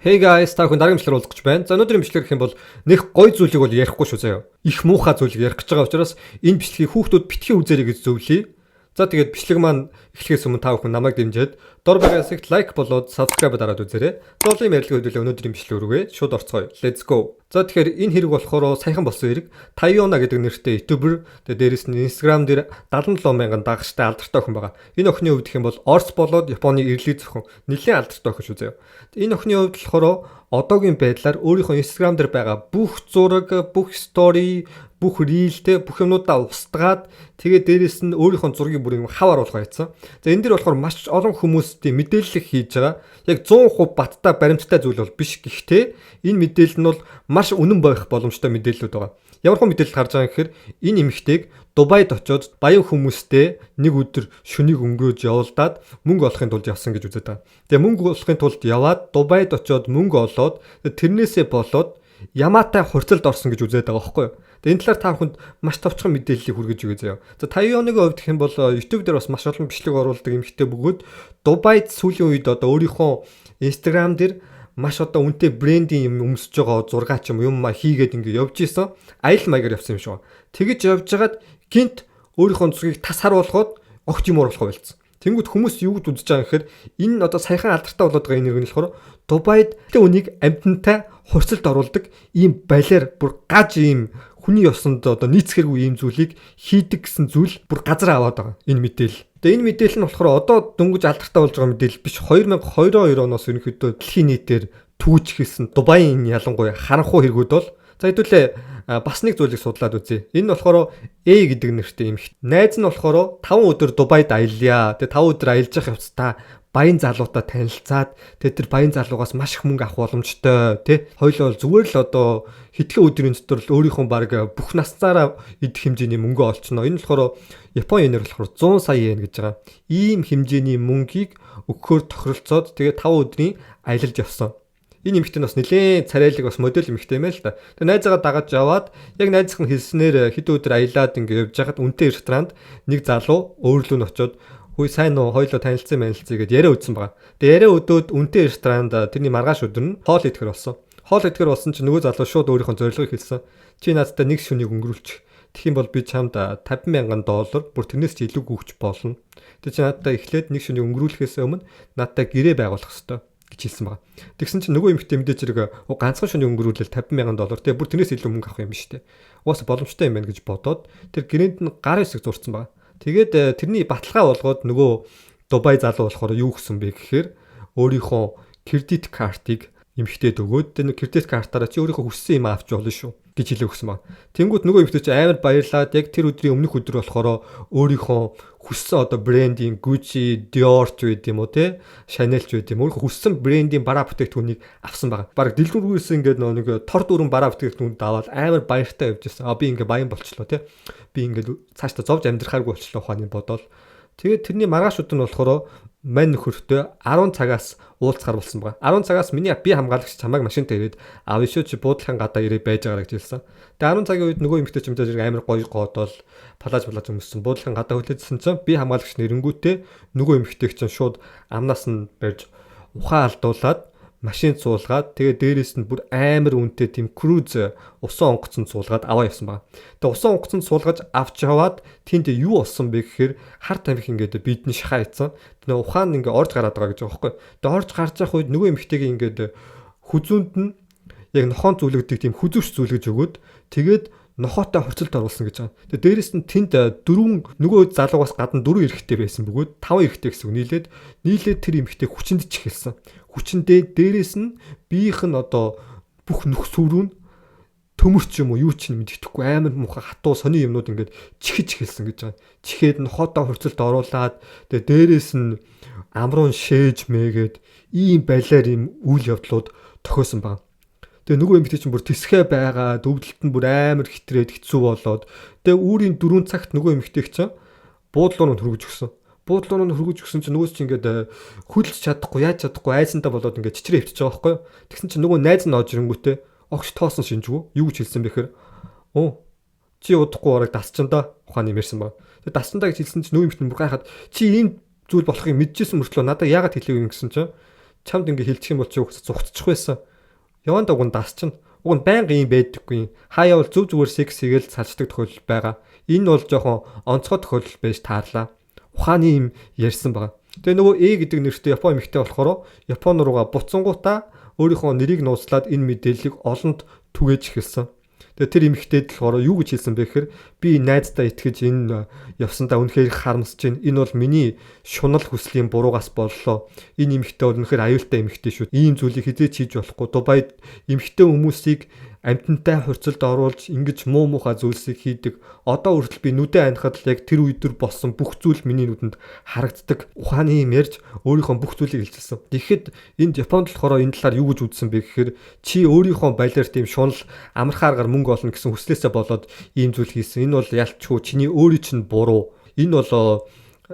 Hey guys, та хүн дараагийн бичлэгээр уулзах гэж байна. За өнөөдрийн бичлэг гэх юм бол нэг гой зүйлийг бол ярихгүй шүү заяа. Их муухай зүйлийг ярих гэж байгаа учраас энэ бичлэгийг хүүхдүүд битгий үзээрэй гэж зөвлөе. За тэгээд бичлэг маань эхлэхээс өмнө та бүхэн намайг дэмжиж дор байгаа хэсэгт лайк болоод subscribe дараад үзээрэй. Зоолын ярилцлага хөдөлгөөн өнөөдрийн бичлэг рүүгээ шууд орцгоё. Let's go. За тэгэхээр энэ хэрэг болохоор саяхан болсон хэрэг. Тайона гэдэг нэртэй ютубер тэгээд дээрэс нь Instagram дээр 77 мянган дагагчтай алдартай охин байгаа. Энэ охины хувьд гэх юм бол Орос болоод Японы ирлий зөвхөн нэлээд алдартай охин шүү заяа. Энэ охины хувьд болохоор одоогийн байдлаар өөрийнхөө Instagram дээр байгаа бүх зураг, бүх story, бүх reelтэй бүх юмнуудаа устгаад тэгээд дээрэс нь өөрийнхөө зургийг бүр юм хав оруулгаа хийсэн. За энэ дэр болохоор маш олон хүмүүстийн мэдээлэл хийж байгаа. Яг 100% баттай баримттай зүйл бол биш гэхдээ энэ мэдээлэл нь бол маш үнэн байх боломжтой мэдээлэлүүд байгаа. Ямар хүн мэдээлэл гарч байгаа гэхээр энэ эмэгтэйг Дубайд очиод баян хүмүүстэй нэг өдөр шөнийг өнгөрөөж явуулдаад мөнгө олохын тулд явсан гэж үздэг байгаа. Тэгээ мөнгө олохын тулд яваад Дубайд очиод мөнгө олоод тэрнээсээ болоод Ямаатай хурцлд орсон гэж үздэг байгаа байхгүй юу? Тэгээ энэ талаар та бүхэнд маш товчхон мэдээллийг хүргэж өгье заяа. За Тайоныгийн хувьд гэх юм бол YouTube дээр бас маш олон бичлэг оруулдаг эмэгтэй бөгөөд Дубайд сүүлийн үед одоо өөрийнхөө Instagram дээр маш одоо үнэтэй брендинг юм өмсөж байгаа зураг ч юм хийгээд ингэ явж исэн. Аял маягаар явсан юм шиг байна. Тэгэж явж хагаад гинт өөрийнхөө зургийг тас харуулхад огт юм оруулах байлцсан. Тэнгүүд хүмүүс юу гэж үзэж байгаа гэхээр энэ одоо саяхан алдартай болоод байгаа энэ нэр нь болохоор Дубайд үнийг амьтантай хурцлд оруулдаг ийм балиар бүр гаж ийм хүний ёсонд одоо нийцхэргүй ийм зүйлийг хийдэг гэсэн зүйл бүр газар аваад байгаа энэ мэдээлэл. Тэгээ энэ мэдээлэл нь болохоор одоо дөнгөж алдартай болж байгаа мэдээлэл биш 2022 оноос ерөнхийдөө дэлхийн нийтээр түүж хэлсэн Дубайн ялангуяа харанхуй хэрэгүүд бол за хэдүүлээ бас нэг зүйлийг судлаад үзье. Энэ нь болохоор A гэдэг нэртэй эмэгтэй. Найз нь болохоор 5 өдөр Дубайд аялья. Тэгээ 5 өдөр аялж явах явцдаа баян залуутай танилцаад тэгээ тэр баян залуугаас маш их мөнгө авах боломжтой тий. Хоёулаа бол зүгээр л одоо хэдхэн өдрийн дотор л өөрийнхөө баг бүх насцаараа идэх хэмжээний мөнгө олчихно. Энэ болохоор Японы энээр болохоор 100 сая йен гэж байгаа. Ийм хэмжээний мөнгийг өгөхөөр тохиролцоод тэгээ 5 өдрийн аялалд явсан. Энэ эмэгтэй нь бас нэлээд царайлаг бас модель эмэгтэй юм байл та. Тэгээ найзаагаа дагаж яваад яг найзынх нь хэлснээр хэдэн өдөр аялаад ингэ явж байхад үнэтэй ресторанд нэг залуу өөрлөө нь очиод хүй сайн уу хоёлоо танилцсан гэд яриа үтсэн байгаа. Тэгээ яриа өдөөд үнэтэй ресторанд тэрний маргааш өдөр нь хоол идэхэр болсон. Хоол идэхэр болсон чинь нөгөө залуу шууд өөрийнхөө зорилгыг хэлсэн. Чи надтай нэг шөнийг өнгөрүүлчих. Тэгэх юм бол би чамд $50,000 бүр тэрнээс ч илүү өгч болно. Тэгээ чи надтай эхлээд нэг шөнийг өнгөрүүлэхээс өмнө надтай гэрээ байгуулах ёстой гэж хэлсэн байгаа. Тэгсэн чинь нөгөө эмэгтэй мэдээж хэрэг ганцхан шөнийг өнгөрүүлэл $50,000 тэгээ бүр тэрнээс илүү мөнгө авах юм биш үү? Уус боломжтой юм байна гэж бодоод тэр гэрээнд нь гар хэсэг зурцсан байгаа. Тэгээд тэрний баталгаа болгоод нөгөө Дубай залуу болохоор юу гэсэн бэ гэхээр өөрийнхөө кредит картыг эмэгтэйд өгөөд тэр кредит картаараа чи өөрийнхөө хүссэн юм авч болно шүү гэж хэлээ өгсөн баг. Тэнгүүд нөгөө эмэгтэй чи амар баярлаад яг тэр өдрийн өмнөх өдөр болохоор өөрийнхөө хүссэн одоо брендинг Gucci, Dior ч байд юм уу те Chanel ч байд юм уу хүссэн брендинг бараа бүтээгдэхүүнийг авсан байгаа. Бараг дэлгүүргээс ингээд нэг тор дөрөн бараа бүтээгдэхүүнд аваад амар баяртай явж байсан. Би ингээд баян болчлоо те. Би ингээд цаашдаа зовж амьдрахааргүй болчлоо ухааны бодоол. Тэгээд тэрний маргааш өдөр нь болохоор мань нөхөртөө 10 цагаас уулзахаар болсон байгаа. 10 цагаас би хамгаалагч чамайг машинтай ирээд аав шүү чи буудлахын гадаа ирээ байж байгаа гэж хэлсэн. Тэгээ 10 цагийн үед нөгөө эмэгтэй ч мэдээж амар гоё гоодол палаж өмссөн. Буудлахын гадаа хүлээжсэн чинь би хамгаалагч нэрэнгүүтээ нөгөө эмэгтэйг чинь шууд амнаас нь барьж ухаан алдуулаад машин цуулгаад тэгээ дээрээс нь бүр амар үнэтэй тийм круз усан онгоцонд цуулгаад аваа явсан байна. Тэгээ усан онгоцонд цуулгаж авч яваад тэнд юу болсон бэ гэхээр хар тамхи ингээд бидний шахаа ийцэн. Тэгээ ухаан ингээд орж гараад байгаа гэж байгаа байхгүй. Тэгээ орж гарч явах үед нөгөө эмэгтэйг ингээд хүзүүнд нь яг нохоон зүлэгдэг тийм хүзүүш зүлгэж өгөөд тэгээд нохоотой хорцолд оруулсан гэж байгаа. Тэгээ дээрээс нь тэнд нөгөө залуугаас гадна 4 эрэгтэй байсан бөгөөд 5 эрэгтэй гэсэн үг нийлээд тэр эмэгтэй хүчинд ч эхэлсэн. Хүчиндээ дээрээс нь биеийнх нь одоо бүх нөх сүрүүн төмөрч юм уу юу ч мэддэхгүй амар муухай хатуу сони юмнууд ингээд чихэж эхэлсэн гэж байгаа. Чихээд нохоотой хорцолд оруулаад тэгээ дээрээс нь амруун шээж мэгээд ийм балиар ийм үйл явдлууд тохиосон байна. Тэгээ нөгөө эмэгтэй чинь бүр тэсхэ байгаа, өвдөлт нь бүр амар хитрээд хэцүү болоод тэгээ үүрийн 4 цагт нөгөө эмэгтэйг чинь буудлуур нь хөргөж өгсөн. Буудлуур нь хөргөж өгсөн чинь нөгөөс чинь ингээд хөлж чадахгүй, яаж чадахгүй айсандаа болоод ингээд чичрээ хөвтөж байгаа байхгүй юу? Тэгсэн чинь нөгөө найз нь орж ирэнгүүтээ огш тоосон шинжгүй юу гэж хэлсэн бэхээр чи удахгүй бараг дасчандаа ухааны мэрсэн ба. Тэгээ дасчандаа гэж хэлсэн чинь нөгөө эмэгтэй бүр гайхаад чи ийм зүйл болохыг мэдчихсэн мөртлөө надад яагаад хэлээгүй юм гэсэн чинь чамд ингэ хилчих юм бол чи үхс зугтчих байсан. Яванда уг нь дасчихна. Уг нь байнга юм байдаггүй. Хаяа бол зүг зүгээр секс хийгээл салждаг тохиолдол байгаа. Энэ бол жоохон онцгой тохиолдол байж таарлаа. Ухааны юм ярьсан байгаа. Тэгээ нөгөө A гэдэг нэртэй Япон эмэгтэй болохоор Япон руугаа буцангуудаа өөрийнхөө нэрийг нууцлаад энэ мэдээллийг олонд түгээж эхэлсэн. Тэгээ тэр эмэгтэйд болохоор юу гэж хэлсэн бэ гэхээр би найздаа итгэж энэ явсандаа үнэхээр харамсаж байна. Энэ бол миний шунал хүслийн буруугаас боллоо. Энэ эмэгтэй бол үнэхээр аюултай эмэгтэй шүү. Ийм зүйлийг хизээч хийж болохгүй. Дубайд эмэгтэй хүмүүсийг амьтантай хурцлд оруулж ингэж муу муухай зүйлсийг хийдэг. Одоо хүртэл би нүдэ анихад л яг тэр үедэр болсон бүх зүйл миний нүдэнд харагддаг. Ухааны юм ярьж өөрийнхөө бүх зүйлийг хэлчихсэн. Тэгэхэд энд Японд болохоор энэ талаар юу гэж үзсэн бэ гэхээр чи өөрийнхөө байлаар тийм шунал амархааргаар мөнгө олно гэсэн хүслээсээ болоод ийм зүйл хийсэн. Энэ бол ялчгүй чиний өөрийн чинь буруу. Энэ бол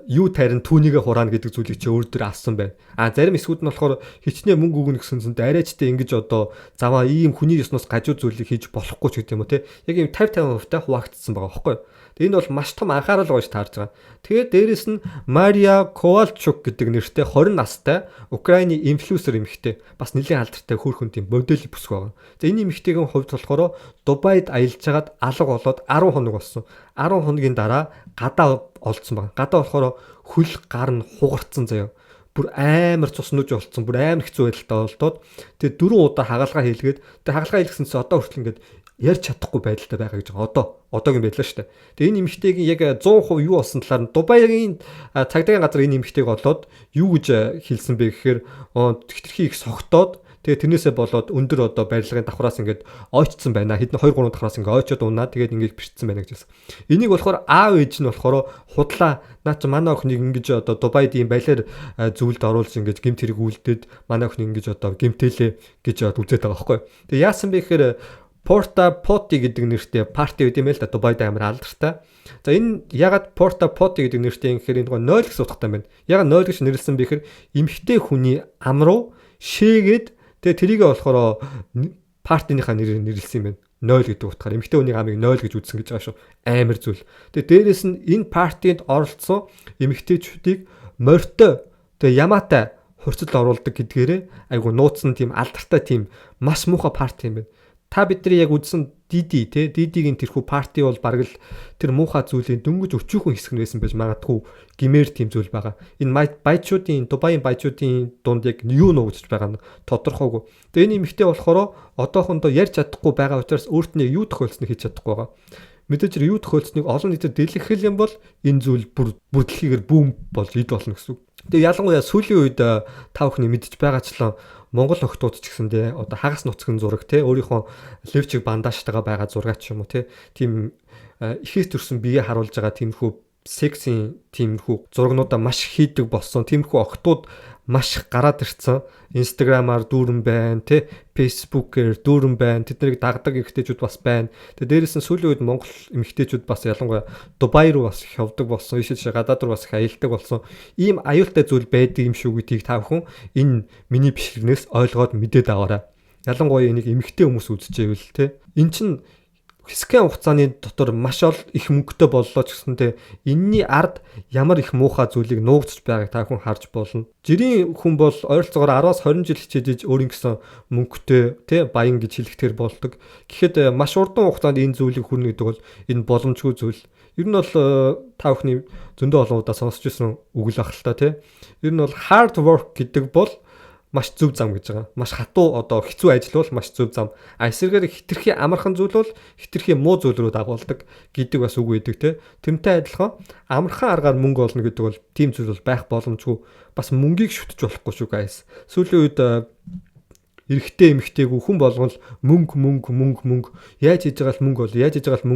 юу тарин түүнийгээ хураана гэдэг зүйлийг чи өөр дөр авсан байна. Зарим эсвүүд нь болохоор хичнээн мөнгө өгнө гэсэн зэнтэй арайчтай ингэж одоо заваа ийм хүний ёсноос гажуу зүйлийг хийж болохгүй ч гэдэг юм уу те. Яг ийм 50-50% та хуваагдсан байгаа байхгүй юу? Тэгээ энэ бол маш том анхаарал гоёж таарж байгаа. Тэгээд дээрэс нь Мария Ковальчук гэдэг нэртэй 20 настай Украины инфлюенсер эмэгтэй бас нэлийн алдартай хөөрхөн тийм модель бүсг байгаа. За энэ эмэгтэйгийн хувьд болохоор Дубайд аялж хагаад алга болоод 10 хоног болсон. 10 хоногийн дараа гадаа олдсон байна. Гадаа болохоор хөл гар нь хугарцсан заяа. Бүр амар цуснууж болцсон. Бүр амар хэцүү байдалтай болдоод тэгээ 4 удаа хагалгаа хийлгээд тэгээ хагалгаа хийлгэсэн чинь одоо хүртэл ингээд ярьж чадахгүй байдалтай байгаа гэж байгаа. Одоогийн байдлаа шүү дээ. Тэгээ энэ эмэгтэйгийн яг 100% юу болсон талаар нь Дубайгийн цагдаагийн газар энэ эмэгтэйг олоод юу гэж хэлсэн бэ гэхээр хитрхи их согтоод тэгээ тэрнээсээ болоод өндөр одоо барилгын давхраас ингээд ойчсон байна. Хэдэн 2-3 давхраас ингээд ойчоод унаа. Тэгээд ингээд бэрчсэн байна гэж хэлсэн. Энийг болохоор аав ээж нь болохоор худлаа наа чи манай охиныг ингэж одоо Дубайд ийм балиар зүйлд оруулж ингэж гэмт хэрэг үлдээд манай охин ингэж одоо гэмтээлээ гэж үзээд байгаа байхгүй. Тэгээ яасан бэ гэхээр Porta Potty гэдэг нэртэй парти үт юм л да Дубайд амар алдартай. За энэ ягаад Porta Potty гэдэг нэртэй юм гэхээр энэ нойл гэсэн утгатай байна. Ягаад нойл гэж нэрлсэн бэ гэхээр эмхтэй хүний ам руу шээгээд тэгээ тэрийгээ болохоор партиныхаа нэрээр нэрлсэн юм байна. Нойл гэдэг утгаар эмхтэй хүний амыг нойл гэж үзсэн гэж байгаа шүү. Амар зүйл. Тэгээ дээрэс нь энэ партинд оролцсон эмхтэйчүүдийг морьтой тэгээ ямаатай хурцлд оруулдаг гэдгээрээ айгу нууцсан тийм алдартай тийм маш муухай парти юм байна. Та бидний яг үзсэн Диди те Дидигийн тэрхүү парти бол бараг л тэр муухай зүйлийн дөнгөж өчүүхэн хэсэг нь байсан байж магадгүй гимээр тийм зүйл байгаа. Энэ баячуудын Дубайын баячуудын дунд яг юу нуугдж байгаа нь тодорхойгүй. Тэгээ энэ эмэгтэй болохоор одоохондоо ярьж чадахгүй байгаа учраас өөрт нь юу тохиолдсныг хийж чадахгүй байгаа. Мэдээж юу тохиолдсныг олон нийтэд дэлгэхэл юм бол энэ зүйл бүр дэлхийгээр бүүм болж ид болно гэсэн үг. Тэгээ ялангуяа сүүлийн үед та бүхний мэдж байгаачлан Монгол охтууд ч гэсэндээ одоо хагас нуцгын зураг те өөрийнхөө левчиг бандаажтайгаа байгаа зураг ч юм уу те тийм ихээс төрсэн биеэ харуулж байгаа тиймэрхүү сексийн тиймэрхүү зурагнуудаа маш хийдэг болсон. Тиймэрхүү охтууд маш гараад ирсэн. Инстаграмаар дүүрэн байна, те Фэйсбүүкээр дүүрэн байна. Тэднийг дагдаг эмэгтэйчүүд бас байна. Тэгээ дээрээс нь сүүлийн үед Монгол эмэгтэйчүүд бас ялангуяа Дубай руу бас их явдаг болсон. Ийшээ гадаад руу бас их аялдаг болсон. Ийм аюултай зүйл байдаг юм шүү гэдгийг та бүхэн энэ миний бичлэгнээс ойлгоод мэдээд аваарай. Ялангуяа энийг эмэгтэй хүмүүс үзчихэвэл те эн чин хэсгийн хугацааны дотор маш их мөнгөтэй боллоо ч гэсэнтэй энэний ард ямар их муухай зүйлийг нуугдж байгааг та хүн харж болно. Жирийн хүн бол ойролцоогоор 10-аас 20 жил хичээж өөрийн гэсэн мөнгөтэй тий баян гэж хэлэхтэр болдог. Гэхдээ маш урдан хугацаанд энэ зүйлийг хүрнэ гэдэг бол энэ боломжгүй зүйл. Ер нь бол та бүхний зөндөө олон удаа сонсч ирсэн үг л ах л та тий. Ер нь бол hard work гэдэг бол маш зөв зам гэж байгаа. Маш хатуу одоо хэцүү ажил бол маш зөв зам. Эсвэргээр хитрхи амархан зүйл бол хитрхи муу зүйл рүү дагуулдаг гэдэг бас үг өгдөг те. Тэрнтэй адилхан амархан аргаар мөнгө олно гэдэг бол тийм зүйл бол байх боломжгүй. Бас мөнгийг шүтэж болохгүй шүү guys. Сүүлийн үед эрэгтэй эмэгтэйгүү хүн болгол мөнгө яаж хийж байгаа л мөнгө олё, яаж хийж байгаа л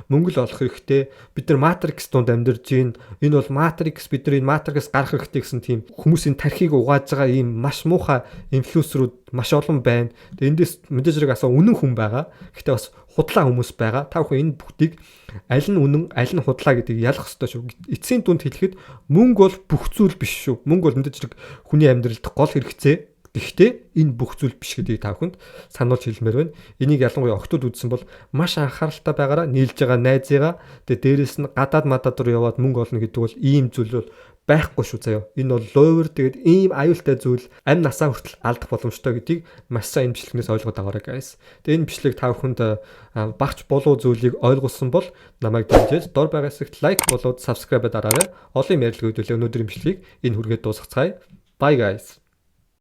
мөнгө л олох хэрэгтэй. Бид нар матрикс донд амьдарч гин. Энэ бол матрикс, бид нар энэ матрикс гарах хэрэгтэй гэсэн тийм хүмүүсийн тархийг угааж байгаа ийм маш муухай инфлюенсерүүд маш олон байна. Тэгээ эндээс мэдээж хэрэг асаа үнэн хүн байгаа. Гэхдээ бас худлаа хүмүүс байгаа. Та бүхэн энэ бүгдийг аль нь үнэн, аль нь худлаа гэдгийг ялах хэрэгтэй шүү. Эцсийн дүнд хэлэхэд мөнгө бол бүх зүйл биш шүү. Мөнгө бол мэдээж хэрэг хүний амьдралд гол хэрэгцээ. Гэхдээ энэ бүх зүйл биш гэдгийг та бүхэнд сануулж хэлмээр байна. Энийг ялангуяа охтууд үзсэн бол маш анхааралтай байгаараа нийлж байгаа найзыгаа тэгээ дээрэс нь гадаад руу яваад мөнгө олно гэдэг бол ийм зүйл бол байхгүй шүү заяа. Энэ бол ловер тэгээд ийм аюултай зүйл амь насаа хүртэл алдах боломжтой гэдгийг маш сайн энэ бичлэгнээс ойлгоод байгаарай guys. Тэгээд энэ бичлэг та бүхэнд багч болов зүйлийг ойлгуулсан бол намайг дэмжиж дор байгаа хэсэгт лайк болоод subscribe дараарай. Олон юм ярилцлагууд үлээ өнөөдрийн бичлэгийг энэ хүргээд дуусгацгаая. Bye guys.